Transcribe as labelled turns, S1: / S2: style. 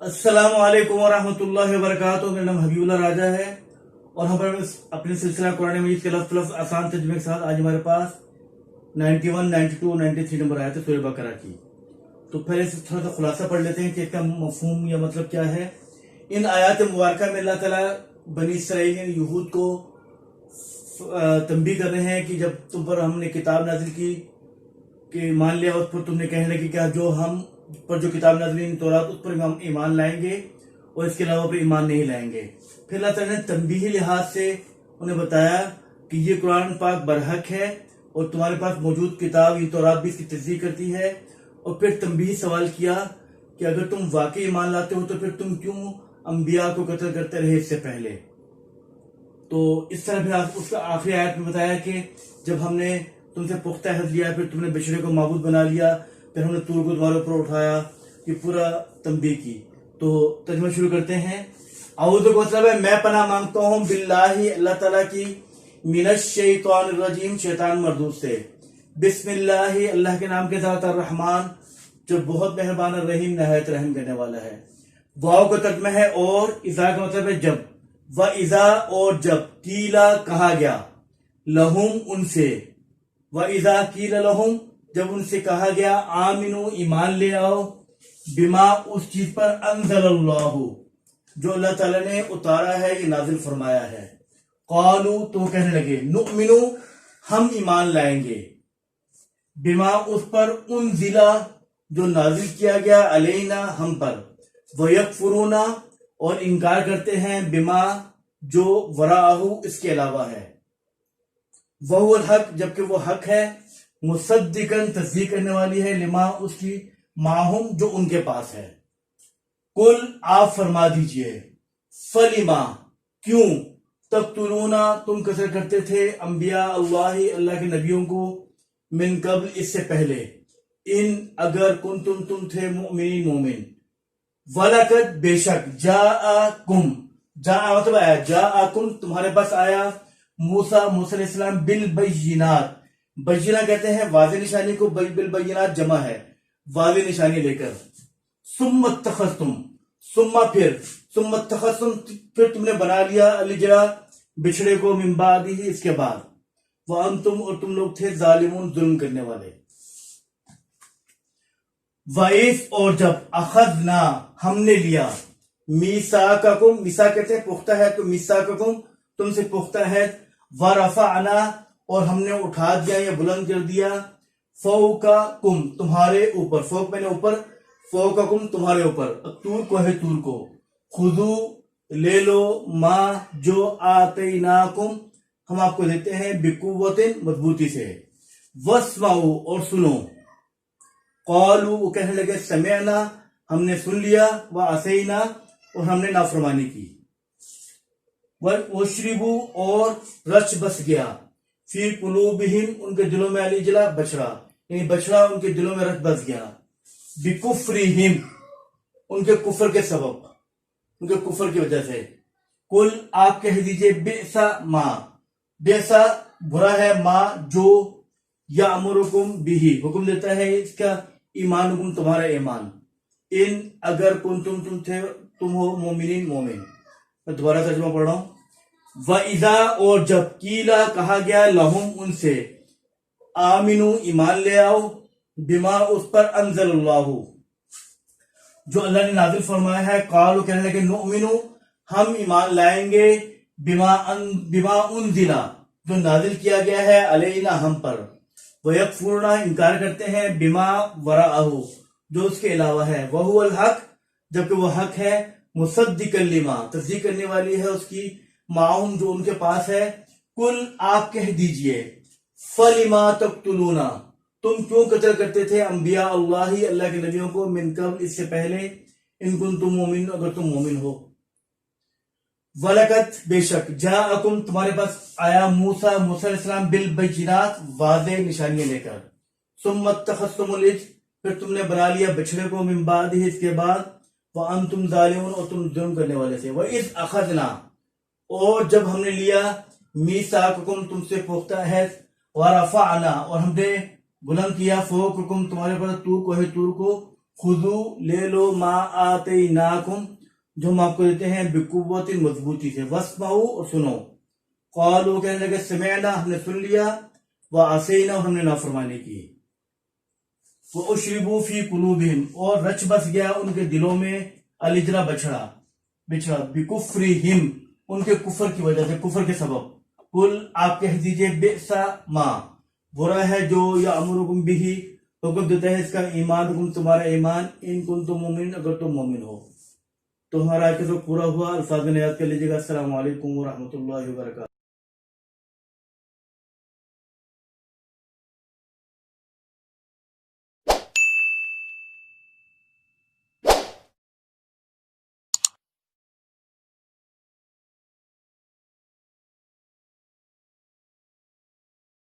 S1: अस्सलाम वालेकुम वरहमतुल्लाहि वबरकातुहू। मेरा नाम हबीबुल्लाह राजा है और हम अपने सिलसिला कुरान मजीद के लफ्ज़ लफ्ज़ आसान तर्जुमे के साथ आज हमारे पास 91, 92, 93 नंबर आया था सूरह बकरा की। तो पहले से थोड़ा सा खुलासा पढ़ लेते हैं कि इसका मफहूम या मतलब क्या है। इन आयात मुबारका में अल्लाह ताला बनी इसराइल यहूद को तंबीह कर रहे हैं कि जब तुम पर हमने किताब नाजिल की कि मान लिया, उस पर तुमने कहने लगी क्या जो हम पर जो किताब नाज़िल तौरात उस पर हम ईमान लाएंगे और इसके अलावा पर ईमान नहीं लाएंगे। फिर अल्लाह ताला ने तंबीही लिहाज से उन्हें बताया कि ये कुरान पाक बरहक है और तुम्हारे पास मौजूद किताब ये तौरात भी इसकी तस्दीक करती है। और फिर तंबीही सवाल किया कि अगर तुम वाकई ईमान लाते हो तो फिर तुम क्यों अंबिया को कत्ल करते रहे इससे पहले। तो इस तरह फिर उसका आखिरी आयत में बताया कि जब हमने तुमसे पुख्ता अहद लिया, फिर तुमने बछड़े को माबूद बना लिया, फिर हमने तूर को तुम्हारे ऊपर उठाया, ये पूरा तंबीह की। तो तर्जुमा शुरू करते हैं। आऊज़ु का मतलब है मैं पनाह मांगता हूँ बिल्लाही अल्लाह ताला की, मिनश शैतानिर रजीम शैतान मरदूद से, बिस्मिल्लाही अल्लाह के नाम के साथ, अर्रहमान जो बहुत मेहरबान रहीम नहायत रहम करने वाला है। वाव का तर्जुमा है और, इज़ा का मतलब है जब, व इज़ा और जब, कीला कहा गया, लहुम उनसे, व इज़ा कीला लहुम जब उनसे कहा गया, आमिनु ईमान ले आओ, बिमा उस चीज पर, अंज़लल्लाहु जो अल्लाह ताला ने उतारा है ये नाजिल फरमाया है। क़ालू तो कहने लगे, नुअमिनु हम ईमान लाएंगे, बिमा उस पर, उनज़िला जो नाजिल किया गया, अलैना हम पर, वयकफुरूना और इनकार करते हैं, बिमा जो वराअहु इसके अलावा है, वहुवल हक जबकि वो हक है, मुसद्दिकन तस्दीक करने वाली है, लिमा उसकी, माहुम जो उनके पास है। कुल आप फरमा दीजिए, फलिमा क्यों, तक़्तुलूना तुम कत्ल करते थे, अंबिया अल्लाह अल्लाह के नबियों को, मिन कब्ल इससे पहले, इन अगर कुंतुम तुम थे, मुमिनीन मोमिन, वलकद बेशक, जाअकुम जा मतलब आया, जाअकुम तुम्हारे पास आया, मूसा मूसा अलैहिस्सलाम बिल बय्यिनात, बय्यिना कहते हैं वाज़ेह निशानी को, बिल बय्यिनात जमा है वाज़ेह निशानी लेकर, सुम्मा तखस्तुम सुम्मा फिर, सुम्मा तखस्तुम फिर तुमने बना लिया, अलिजरा बिछड़े को, मिन बादिही इसके बाद, व अंतुम और तुम लोग थे, जालिमून जुल्म करने वाले। वाइस और जब, अखज़ना हमने लिया, मीसाककुम मीसा कहते हैं पुख्ता है, तो मीसाककुम तुमसे पुख्ता है, व रफ़अना और हमने उठा दिया या बुलंद कर दिया, फौकाकुम तुम्हारे ऊपर, फौक मैंने ऊपर, फौकाकुम तुम्हारे ऊपर, तूर को है तूर को, खुदू ले लो, मा जो आतैनाकुम हम आपको देते हैं, बिकुव्वतिन मजबूती से, वस्माउ और सुनो, क़ालू वो कहने लगे, समिअना हमने सुन लिया, व असैना और हमने नाफरमानी की, वशरिबू और रच बस गया, फी कुलूबिहिम उनके दिलों में, अलिजला बछड़ा यानी बछड़ा उनके दिलों में रच बस गया, बिकुफ्रिहिम उनके कुफर के सबब, उनके कुफर की वजह से। कुल आप कह दीजिए, बेसा माँ बेसा बुरा है, माँ जो, या अमरुकुम बिही हुक्म देता है इसका, ईमान हुक्म तुम्हारा ईमान, इन अगर तुम थे तुम हो, मोमिनीन मोमिन। मैं दोबारा तर्जुमा पढ़ रहा हूं। व इज़ा और जब, कीला कहा गया, लहुम उनसे, आमिनु ईमान ले आओ, बिमा उस पर, अंज़लल्लाहु जो अल्लाह ने नाजिल फरमाया है, क़ालू कहने लगे, नुअमिनु हम ईमान लाएंगे, बिमा उनज़िला जो नाजिल किया गया है, अलैना हम पर, वयकफुरूना इनकार करते हैं, बिमा वराअहु जो उसके अलावा है, वहुवल हक जबकि वो हक है, मुसद्दिकन लिमा तस्दीक करने वाली है उसकी, माउम जो उनके पास है। कुल आप कह दीजिए, फलिमा तक़्तुलूना तुम क्यों कत्ल करते थे, अंबिया अल्लाह अल्लाह के नबियों को, मिन कब्ल इससे पहले, इन कुंतुम मोमिन अगर तुम मोमिन हो, वलकत बेशक, जाअकुम तुम्हारे पास आया, मूसा मूसा अलैहिस्सलाम बिल बय्यिनात वाज़ेह निशानियां लेकर, सुम्मा तखस्तुमुल इज्ल फिर तुमने बना लिया बछड़े को, मिन बादिही इसके बाद, व अंतुम जालिमून और तुम जुल्म करने वाले थे। व इज़ अखज़ना और जब हमने लिया, मीसाककुम तुमसे पुख्ता है, व रफ़अना और हमने बुलंद किया, फौककुम तुम्हारे पर, तूर को है तूर को, खुदू ले लो मा आतैनाकुम, जो हम आपको देते हैं बिकुव्वत मजबूती से, वस्माऊ और सुनो। क़ालू कहने लगे समेना, हमने सुन लिया, व असैना हमने नाफरमानी की। वो उशरिबू फी कुलूबिहिम, और रच बस गया उनके दिलों में अलिजरा बछड़ा बिछड़ा, बिकुफ्रिहिम, उनके कुफर की वजह से, कुफर के सबब। कुल आप कह दीजिए बिसा मा, बुरा है जो या अमरुकुम बिही, हुक्म देता है इसका, ईमान हुकुम तुम्हारा ईमान, इन कुंतुम मुमिन, अगर तुम मोमिन हो। तो हमारा आयत पूरा हुआ, अल्फाज में याद कर लीजिएगा। अस्सलामु अलैकुम व रहमतुल्लाहि व बरकातहू।